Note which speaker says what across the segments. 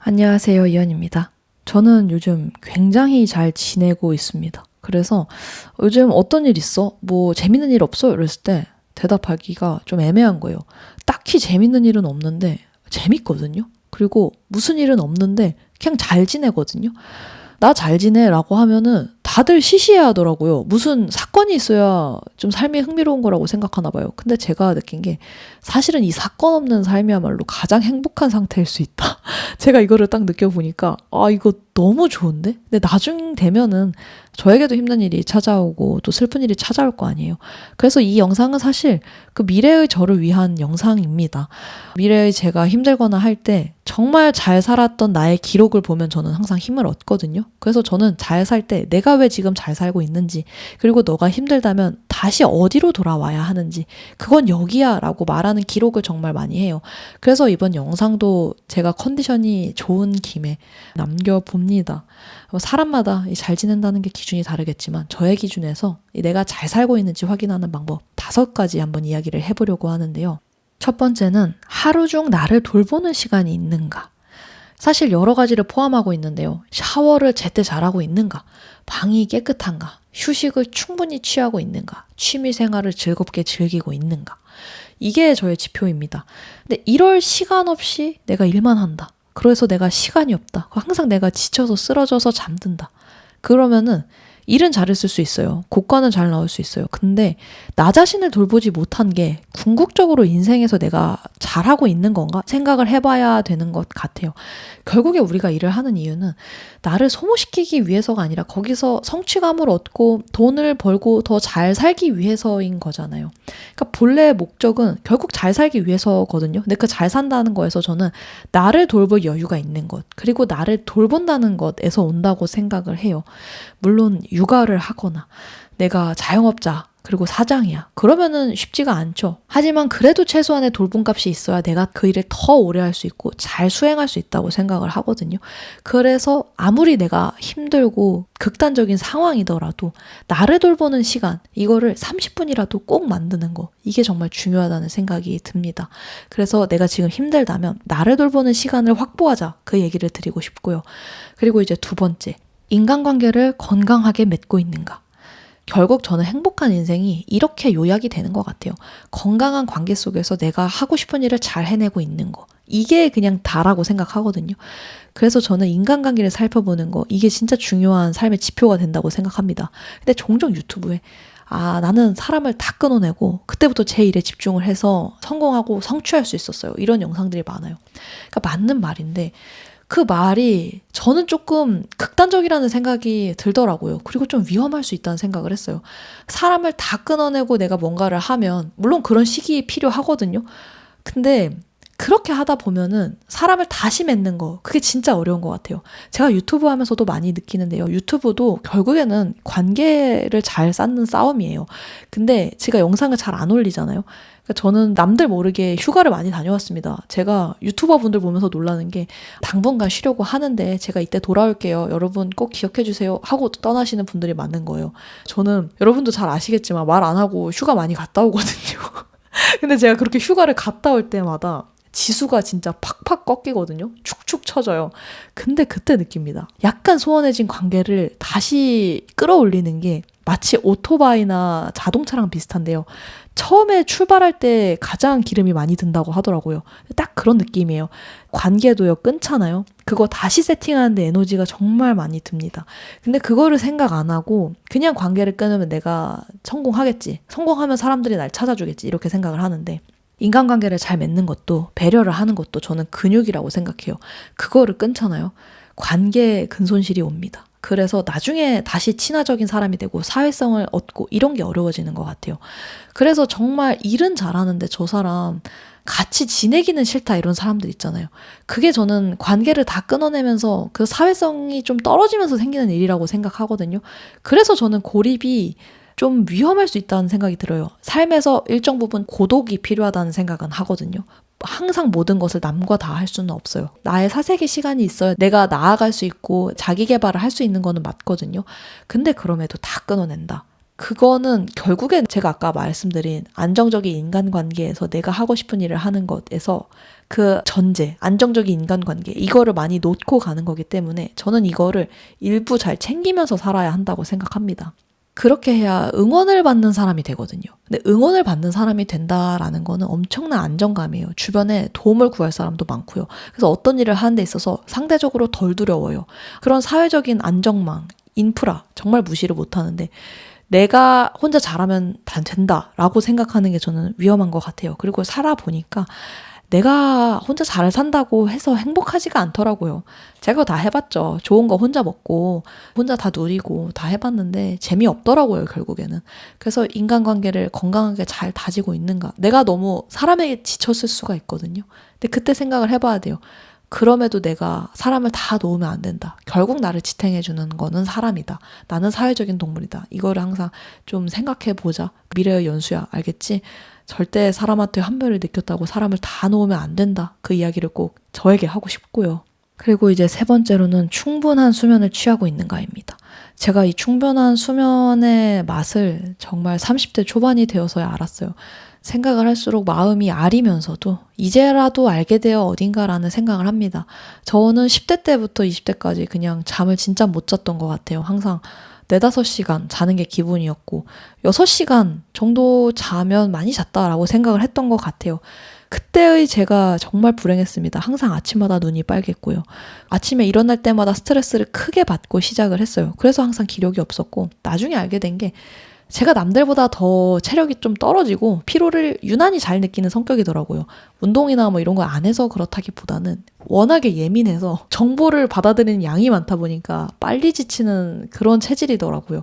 Speaker 1: 안녕하세요, 이현입니다. 저는 요즘 굉장히 잘 지내고 있습니다. 그래서 요즘 어떤 일 있어? 뭐 재밌는 일 없어? 이랬을 때 대답하기가 좀 애매한 거예요. 딱히 재밌는 일은 없는데 재밌거든요. 그리고 무슨 일은 없는데 그냥 잘 지내거든요. 나 잘 지내라고 하면은 다들 시시해 하더라고요. 무슨 사건이 있어야 좀 삶이 흥미로운 거라고 생각하나 봐요. 근데 제가 느낀 게 사실은 이 사건 없는 삶이야말로 가장 행복한 상태일 수 있다. 제가 이거를 딱 느껴보니까 이거 너무 좋은데? 근데 나중 되면은 저에게도 힘든 일이 찾아오고 또 슬픈 일이 찾아올 거 아니에요. 그래서 이 영상은 사실 그 미래의 저를 위한 영상입니다. 미래의 제가 힘들거나 할 때 정말 잘 살았던 나의 기록을 보면 저는 항상 힘을 얻거든요. 그래서 저는 잘 살 때 내가 왜 지금 잘 살고 있는지, 그리고 너가 힘들다면 다시 어디로 돌아와야 하는지, 그건 여기야 라고 말하는 기록을 정말 많이 해요. 그래서 이번 영상도 제가 컨디션이 좋은 김에 남겨봅니다. 사람마다 잘 지낸다는 게 기준이 다르겠지만 저의 기준에서 내가 잘 살고 있는지 확인하는 방법 5가지 한번 이야기를 해보려고 하는데요. 첫 번째는 하루 중 나를 돌보는 시간이 있는가? 사실 여러 가지를 포함하고 있는데요. 샤워를 제때 잘하고 있는가? 방이 깨끗한가? 휴식을 충분히 취하고 있는가? 취미 생활을 즐겁게 즐기고 있는가? 이게 저의 지표입니다. 근데 이럴 시간 없이 내가 일만 한다. 그래서 내가 시간이 없다. 항상 내가 지쳐서 쓰러져서 잠든다. 그러면은 일은 잘했을 수 있어요. 고과는 잘 나올 수 있어요. 근데 나 자신을 돌보지 못한 게 궁극적으로 인생에서 내가 잘하고 있는 건가 생각을 해봐야 되는 것 같아요. 결국에 우리가 일을 하는 이유는 나를 소모시키기 위해서가 아니라 거기서 성취감을 얻고 돈을 벌고 더 잘 살기 위해서인 거잖아요. 그러니까 본래의 목적은 결국 잘 살기 위해서거든요. 근데 그 잘 산다는 거에서 저는 나를 돌볼 여유가 있는 것, 그리고 나를 돌본다는 것에서 온다고 생각을 해요. 물론 육아를 하거나 내가 자영업자 그리고 사장이야. 그러면은 쉽지가 않죠. 하지만 그래도 최소한의 돌봄값이 있어야 내가 그 일을 더 오래 할 수 있고 잘 수행할 수 있다고 생각을 하거든요. 그래서 아무리 내가 힘들고 극단적인 상황이더라도 나를 돌보는 시간, 이거를 30분이라도 꼭 만드는 거, 이게 정말 중요하다는 생각이 듭니다. 그래서 내가 지금 힘들다면 나를 돌보는 시간을 확보하자, 그 얘기를 드리고 싶고요. 그리고 이제 두 번째, 인간관계를 건강하게 맺고 있는가? 결국 저는 행복한 인생이 이렇게 요약이 되는 것 같아요. 건강한 관계 속에서 내가 하고 싶은 일을 잘 해내고 있는 거. 이게 그냥 다라고 생각하거든요. 그래서 저는 인간관계를 살펴보는 거, 이게 진짜 중요한 삶의 지표가 된다고 생각합니다. 근데 종종 유튜브에 나는 사람을 다 끊어내고 그때부터 제 일에 집중을 해서 성공하고 성취할 수 있었어요. 이런 영상들이 많아요. 그러니까 맞는 말인데 그 말이 저는 조금 극단적이라는 생각이 들더라고요. 그리고 좀 위험할 수 있다는 생각을 했어요. 사람을 다 끊어내고 내가 뭔가를 하면 물론 그런 시기 필요하거든요. 근데 그렇게 하다 보면은 사람을 다시 맺는 거, 그게 진짜 어려운 것 같아요. 제가 유튜브 하면서도 많이 느끼는데요. 유튜브도 결국에는 관계를 잘 쌓는 싸움이에요. 근데 제가 영상을 잘 안 올리잖아요. 그러니까 저는 남들 모르게 휴가를 많이 다녀왔습니다. 제가 유튜버 분들 보면서 놀라는 게 당분간 쉬려고 하는데 제가 이때 돌아올게요. 여러분 꼭 기억해 주세요. 하고 떠나시는 분들이 많은 거예요. 저는 여러분도 잘 아시겠지만 말 안 하고 휴가 많이 갔다 오거든요. 근데 제가 그렇게 휴가를 갔다 올 때마다 지수가 진짜 팍팍 꺾이거든요. 축축 처져요. 근데 그때 느낍니다. 약간 소원해진 관계를 다시 끌어올리는 게 마치 오토바이나 자동차랑 비슷한데요. 처음에 출발할 때 가장 기름이 많이 든다고 하더라고요. 딱 그런 느낌이에요. 관계도요, 끊잖아요. 그거 다시 세팅하는데 에너지가 정말 많이 듭니다. 근데 그거를 생각 안 하고 그냥 관계를 끊으면 내가 성공하겠지. 성공하면 사람들이 날 찾아주겠지. 이렇게 생각을 하는데 인간관계를 잘 맺는 것도 배려를 하는 것도 저는 근육이라고 생각해요. 그거를 끊잖아요. 관계에 근손실이 옵니다. 그래서 나중에 다시 친화적인 사람이 되고 사회성을 얻고 이런 게 어려워지는 것 같아요. 그래서 정말 일은 잘하는데 저 사람 같이 지내기는 싫다, 이런 사람들 있잖아요. 그게 저는 관계를 다 끊어내면서 그 사회성이 좀 떨어지면서 생기는 일이라고 생각하거든요. 그래서 저는 고립이 좀 위험할 수 있다는 생각이 들어요. 삶에서 일정 부분 고독이 필요하다는 생각은 하거든요. 항상 모든 것을 남과 다 할 수는 없어요. 나의 사색의 시간이 있어야 내가 나아갈 수 있고 자기 개발을 할 수 있는 거는 맞거든요. 근데 그럼에도 다 끊어낸다. 그거는 결국엔 제가 아까 말씀드린 안정적인 인간관계에서 내가 하고 싶은 일을 하는 것에서 그 전제, 안정적인 인간관계 이거를 많이 놓고 가는 거기 때문에 저는 이거를 일부 잘 챙기면서 살아야 한다고 생각합니다. 그렇게 해야 응원을 받는 사람이 되거든요. 근데 응원을 받는 사람이 된다라는 거는 엄청난 안정감이에요. 주변에 도움을 구할 사람도 많고요. 그래서 어떤 일을 하는 데 있어서 상대적으로 덜 두려워요. 그런 사회적인 안정망, 인프라 정말 무시를 못하는데 내가 혼자 잘하면 다 된다라고 생각하는 게 저는 위험한 것 같아요. 그리고 살아보니까 내가 혼자 잘 산다고 해서 행복하지가 않더라고요. 제가 그거 다 해봤죠. 좋은 거 혼자 먹고 혼자 다 누리고 다 해봤는데 재미없더라고요, 결국에는. 그래서 인간관계를 건강하게 잘 다지고 있는가. 내가 너무 사람에게 지쳤을 수가 있거든요. 근데 그때 생각을 해봐야 돼요. 그럼에도 내가 사람을 다 놓으면 안 된다. 결국 나를 지탱해주는 거는 사람이다. 나는 사회적인 동물이다. 이거를 항상 좀 생각해보자. 미래의 연수야, 알겠지? 절대 사람한테 한별을 느꼈다고 사람을 다 놓으면 안 된다. 그 이야기를 꼭 저에게 하고 싶고요. 그리고 이제 세 번째로는 충분한 수면을 취하고 있는가입니다. 제가 이 충분한 수면의 맛을 정말 30대 초반이 되어서야 알았어요. 생각을 할수록 마음이 아리면서도 이제라도 알게 되어 어딘가라는 생각을 합니다. 저는 10대 때부터 20대까지 그냥 잠을 진짜 못 잤던 것 같아요. 항상 4-5시간 자는 게 기본이었고 6시간 정도 자면 많이 잤다라고 생각을 했던 것 같아요. 그때의 제가 정말 불행했습니다. 항상 아침마다 눈이 빨갰고요. 아침에 일어날 때마다 스트레스를 크게 받고 시작을 했어요. 그래서 항상 기력이 없었고 나중에 알게 된 게 제가 남들보다 더 체력이 좀 떨어지고 피로를 유난히 잘 느끼는 성격이더라고요. 운동이나 뭐 이런 거 안 해서 그렇다기보다는 워낙에 예민해서 정보를 받아들이는 양이 많다 보니까 빨리 지치는 그런 체질이더라고요.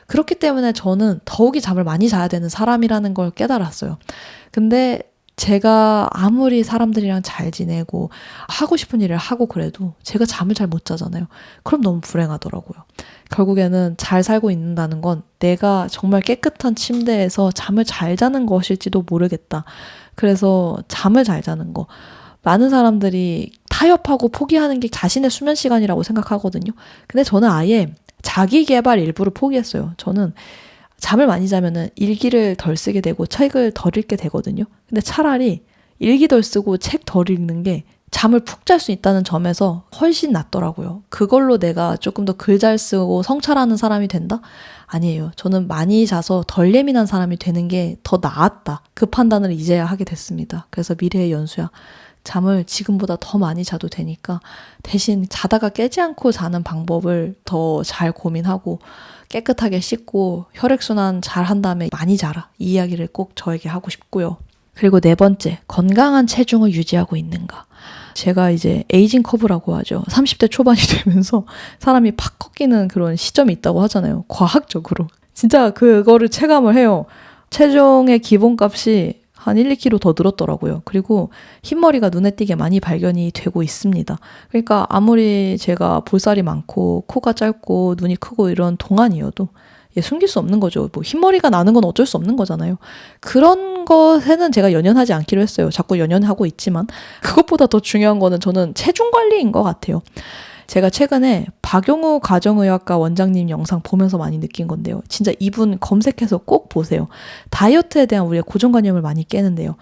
Speaker 1: 그렇기 때문에 저는 더욱이 잠을 많이 자야 되는 사람이라는 걸 깨달았어요. 근데 제가 아무리 사람들이랑 잘 지내고 하고 싶은 일을 하고 그래도 제가 잠을 잘 못 자잖아요. 그럼 너무 불행하더라고요. 결국에는 잘 살고 있는다는 건 내가 정말 깨끗한 침대에서 잠을 잘 자는 것일지도 모르겠다. 그래서 잠을 잘 자는 거. 많은 사람들이 타협하고 포기하는 게 자신의 수면 시간이라고 생각하거든요. 근데 저는 아예 자기 개발 일부를 포기했어요. 저는 잠을 많이 자면은 일기를 덜 쓰게 되고 책을 덜 읽게 되거든요. 근데 차라리 일기 덜 쓰고 책 덜 읽는 게 잠을 푹 잘 수 있다는 점에서 훨씬 낫더라고요. 그걸로 내가 조금 더 글 잘 쓰고 성찰하는 사람이 된다? 아니에요. 저는 많이 자서 덜 예민한 사람이 되는 게 더 나았다. 그 판단을 이제야 하게 됐습니다. 그래서 미래의 연수야. 잠을 지금보다 더 많이 자도 되니까 대신 자다가 깨지 않고 자는 방법을 더 잘 고민하고 깨끗하게 씻고 혈액순환 잘 한 다음에 많이 자라. 이 이야기를 꼭 저에게 하고 싶고요. 그리고 네 번째, 건강한 체중을 유지하고 있는가. 제가 이제 에이징 커브라고 하죠. 30대 초반이 되면서 사람이 팍 꺾이는 그런 시점이 있다고 하잖아요. 과학적으로. 진짜 그거를 체감을 해요. 체중의 기본값이 한 1-2kg 더 늘었더라고요. 그리고 흰머리가 눈에 띄게 많이 발견이 되고 있습니다. 그러니까 아무리 제가 볼살이 많고 코가 짧고 눈이 크고 이런 동안이어도 숨길 수 없는 거죠. 뭐 흰머리가 나는 건 어쩔 수 없는 거잖아요. 그런 것에는 제가 연연하지 않기로 했어요. 자꾸 연연하고 있지만 그것보다 더 중요한 거는 저는 체중 관리인 것 같아요. 제가 최근에 박용우 가정의학과 원장님 영상 보면서 많이 느낀 건데요. 진짜 이분 검색해서 꼭 보세요. 다이어트에 대한 우리의 고정관념을 많이 깨는데요.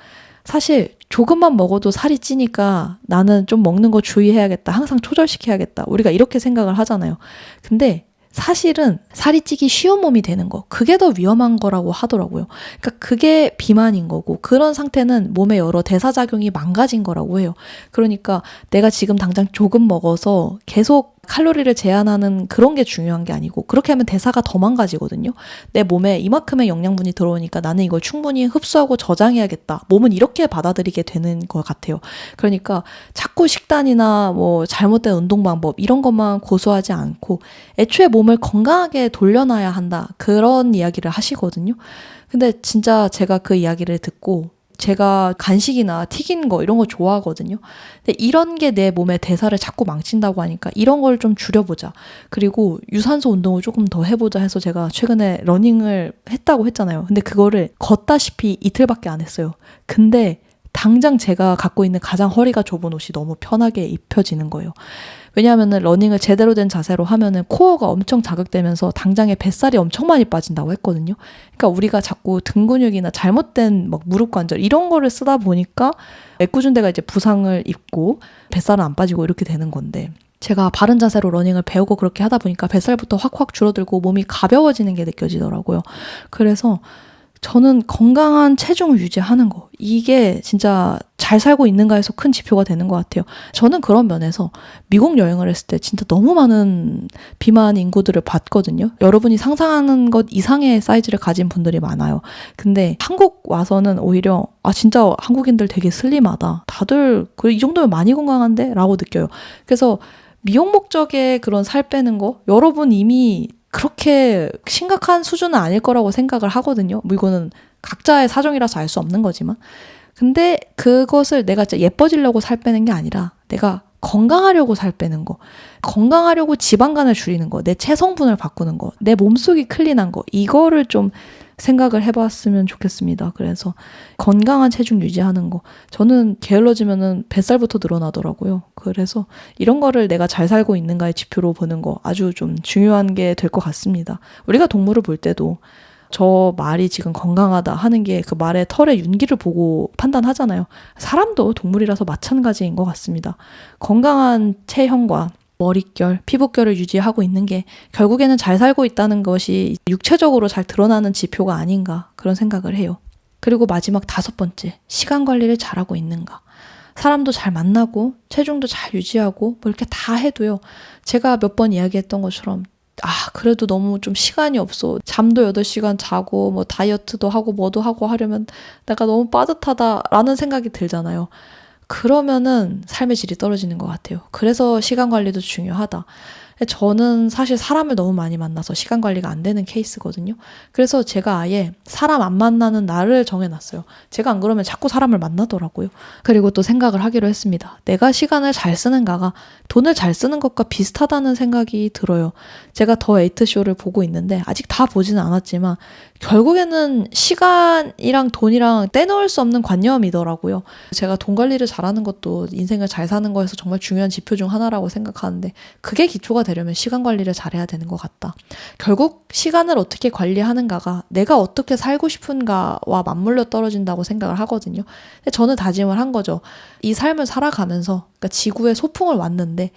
Speaker 1: 사실 조금만 먹어도 살이 찌니까 나는 좀 먹는 거 주의해야겠다. 항상 조절시켜야겠다. 우리가 이렇게 생각을 하잖아요. 근데 사실은 살이 찌기 쉬운 몸이 되는 거, 그게 더 위험한 거라고 하더라고요. 그러니까 그게 비만인 거고 그런 상태는 몸의 여러 대사작용이 망가진 거라고 해요. 그러니까 내가 지금 당장 조금 먹어서 계속 칼로리를 제한하는 그런 게 중요한 게 아니고 그렇게 하면 대사가 더 망가지거든요. 내 몸에 이만큼의 영양분이 들어오니까 나는 이걸 충분히 흡수하고 저장해야겠다. 몸은 이렇게 받아들이게 되는 것 같아요. 그러니까 자꾸 식단이나 뭐 잘못된 운동 방법 이런 것만 고수하지 않고 애초에 몸을 건강하게 돌려놔야 한다. 그런 이야기를 하시거든요. 근데 진짜 제가 그 이야기를 듣고 제가 간식이나 튀긴 거 이런 거 좋아하거든요. 근데 이런 게 내 몸의 대사를 자꾸 망친다고 하니까 이런 걸 좀 줄여보자. 그리고 유산소 운동을 조금 더 해보자 해서 제가 최근에 러닝을 했다고 했잖아요. 근데 그거를 걷다시피 이틀밖에 안 했어요. 근데 당장 제가 갖고 있는 가장 허리가 좁은 옷이 너무 편하게 입혀지는 거예요. 왜냐하면은 러닝을 제대로 된 자세로 하면은 코어가 엄청 자극되면서 당장에 뱃살이 엄청 많이 빠진다고 했거든요. 그러니까 우리가 자꾸 등 근육이나 잘못된 막 무릎 관절 이런 거를 쓰다 보니까 애꿎은 데가 이제 부상을 입고 뱃살은 안 빠지고 이렇게 되는 건데, 제가 바른 자세로 러닝을 배우고 그렇게 하다 보니까 뱃살부터 확확 줄어들고 몸이 가벼워지는 게 느껴지더라고요. 그래서 저는 건강한 체중을 유지하는 거, 이게 진짜 잘 살고 있는가에서 큰 지표가 되는 것 같아요. 저는 그런 면에서 미국 여행을 했을 때 진짜 너무 많은 비만 인구들을 봤거든요. 여러분이 상상하는 것 이상의 사이즈를 가진 분들이 많아요. 근데 한국 와서는 오히려 진짜 한국인들 되게 슬림하다, 다들 이 정도면 많이 건강한데? 라고 느껴요. 그래서 미용 목적의 그런 살 빼는 거, 여러분 이미 그렇게 심각한 수준은 아닐 거라고 생각을 하거든요. 뭐 이거는 각자의 사정이라서 알 수 없는 거지만. 근데 그것을 내가 진짜 예뻐지려고 살 빼는 게 아니라 내가 건강하려고 살 빼는 거, 건강하려고 지방간을 줄이는 거, 내 체성분을 바꾸는 거, 내 몸속이 클린한 거, 이거를 좀 생각을 해봤으면 좋겠습니다. 그래서 건강한 체중 유지하는 거, 저는 게을러지면은 뱃살부터 늘어나더라고요. 그래서 이런 거를 내가 잘 살고 있는가의 지표로 보는 거 아주 좀 중요한 게 될 것 같습니다. 우리가 동물을 볼 때도 저 말이 지금 건강하다 하는 게 그 말의 털의 윤기를 보고 판단하잖아요. 사람도 동물이라서 마찬가지인 것 같습니다. 건강한 체형과 머릿결, 피부결을 유지하고 있는 게 결국에는 잘 살고 있다는 것이 육체적으로 잘 드러나는 지표가 아닌가, 그런 생각을 해요. 그리고 마지막 5번째, 시간 관리를 잘하고 있는가. 사람도 잘 만나고 체중도 잘 유지하고 뭐 이렇게 다 해도요, 제가 몇 번 이야기했던 것처럼 그래도 너무 좀 시간이 없어, 잠도 8시간 자고 뭐 다이어트도 하고 뭐도 하고 하려면 내가 너무 빠듯하다라는 생각이 들잖아요. 그러면은 삶의 질이 떨어지는 것 같아요. 그래서 시간 관리도 중요하다. 저는 사실 사람을 너무 많이 만나서 시간 관리가 안 되는 케이스거든요. 그래서 제가 아예 사람 안 만나는 날을 정해놨어요. 제가 안 그러면 자꾸 사람을 만나더라고요. 그리고 또 생각을 하기로 했습니다. 내가 시간을 잘 쓰는가가 돈을 잘 쓰는 것과 비슷하다는 생각이 들어요. 제가 더 에이트쇼를 보고 있는데 아직 다 보지는 않았지만 결국에는 시간이랑 돈이랑 떼놓을 수 없는 관념이더라고요. 제가 돈 관리를 잘하는 것도 인생을 잘 사는 거에서 정말 중요한 지표 중 하나라고 생각하는데, 그게 기초가 되려면 시간 관리를 잘해야 되는 것 같다. 결국 시간을 어떻게 관리하는가가 내가 어떻게 살고 싶은가와 맞물려 떨어진다고 생각을 하거든요. 근데 저는 다짐을 한 거죠. 이 삶을 살아가면서, 그러니까 지구에 소풍을 왔는데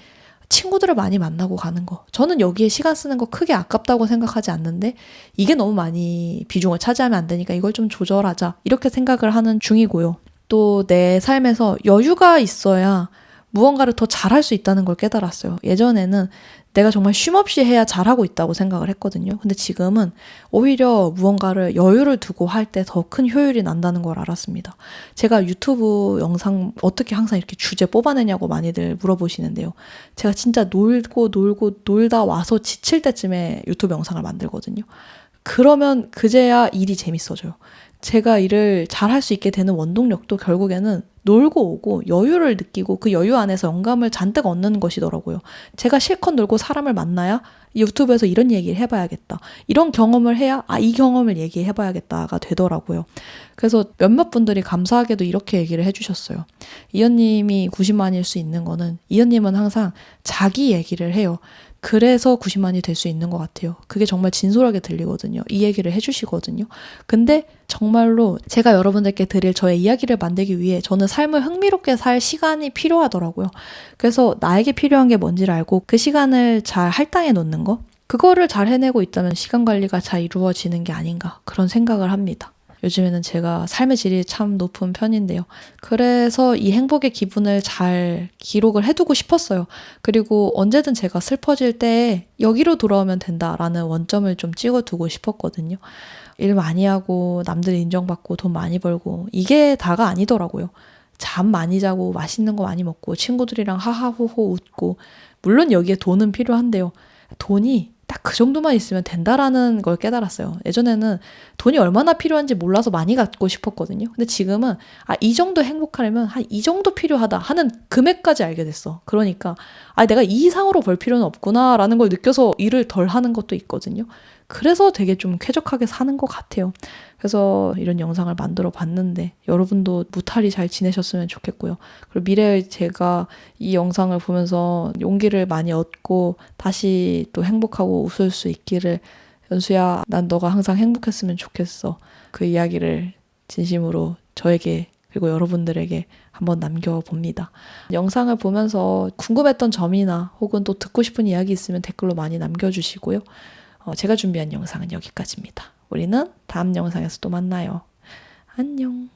Speaker 1: 친구들을 많이 만나고 가는 거, 저는 여기에 시간 쓰는 거 크게 아깝다고 생각하지 않는데 이게 너무 많이 비중을 차지하면 안 되니까 이걸 좀 조절하자, 이렇게 생각을 하는 중이고요. 또 내 삶에서 여유가 있어야 무언가를 더 잘할 수 있다는 걸 깨달았어요. 예전에는 내가 정말 쉼없이 해야 잘하고 있다고 생각을 했거든요. 근데 지금은 오히려 무언가를 여유를 두고 할 때 더 큰 효율이 난다는 걸 알았습니다. 제가 유튜브 영상 어떻게 항상 이렇게 주제 뽑아내냐고 많이들 물어보시는데요. 제가 진짜 놀다 와서 지칠 때쯤에 유튜브 영상을 만들거든요. 그러면 그제야 일이 재밌어져요. 제가 일을 잘할 수 있게 되는 원동력도 결국에는 놀고 오고 여유를 느끼고 그 여유 안에서 영감을 잔뜩 얻는 것이더라고요. 제가 실컷 놀고 사람을 만나야 유튜브에서 이런 얘기를 해봐야겠다, 이런 경험을 해야 이 경험을 얘기해봐야겠다가 되더라고요. 그래서 몇몇 분들이 감사하게도 이렇게 얘기를 해주셨어요. 이현님이 90만일 수 있는 거는, 이현님은 항상 자기 얘기를 해요. 그래서 90만이 될 수 있는 것 같아요. 그게 정말 진솔하게 들리거든요. 이 얘기를 해주시거든요. 근데 정말로 제가 여러분들께 드릴 저의 이야기를 만들기 위해 저는 삶을 흥미롭게 살 시간이 필요하더라고요. 그래서 나에게 필요한 게 뭔지를 알고 그 시간을 잘 할당해 놓는 거, 그거를 잘 해내고 있다면 시간 관리가 잘 이루어지는 게 아닌가, 그런 생각을 합니다. 요즘에는 제가 삶의 질이 참 높은 편인데요. 그래서 이 행복의 기분을 잘 기록을 해두고 싶었어요. 그리고 언제든 제가 슬퍼질 때 여기로 돌아오면 된다라는 원점을 좀 찍어두고 싶었거든요. 일 많이 하고 남들 인정받고 돈 많이 벌고 이게 다가 아니더라고요. 잠 많이 자고 맛있는 거 많이 먹고 친구들이랑 하하호호 웃고, 물론 여기에 돈은 필요한데요. 돈이 딱 그 정도만 있으면 된다라는 걸 깨달았어요. 예전에는 돈이 얼마나 필요한지 몰라서 많이 갖고 싶었거든요. 근데 지금은 이 정도 행복하려면 한 이 정도 필요하다 하는 금액까지 알게 됐어. 그러니까 내가 이 이상으로 벌 필요는 없구나라는 걸 느껴서 일을 덜 하는 것도 있거든요. 그래서 되게 좀 쾌적하게 사는 것 같아요. 그래서 이런 영상을 만들어 봤는데 여러분도 무탈히 잘 지내셨으면 좋겠고요. 그리고 미래에 제가 이 영상을 보면서 용기를 많이 얻고 다시 또 행복하고 웃을 수 있기를, 연수야, 난 너가 항상 행복했으면 좋겠어. 그 이야기를 진심으로 저에게 그리고 여러분들에게 한번 남겨봅니다. 영상을 보면서 궁금했던 점이나 혹은 또 듣고 싶은 이야기 있으면 댓글로 많이 남겨주시고요. 제가 준비한 영상은 여기까지입니다. 우리는 다음 영상에서 또 만나요. 안녕.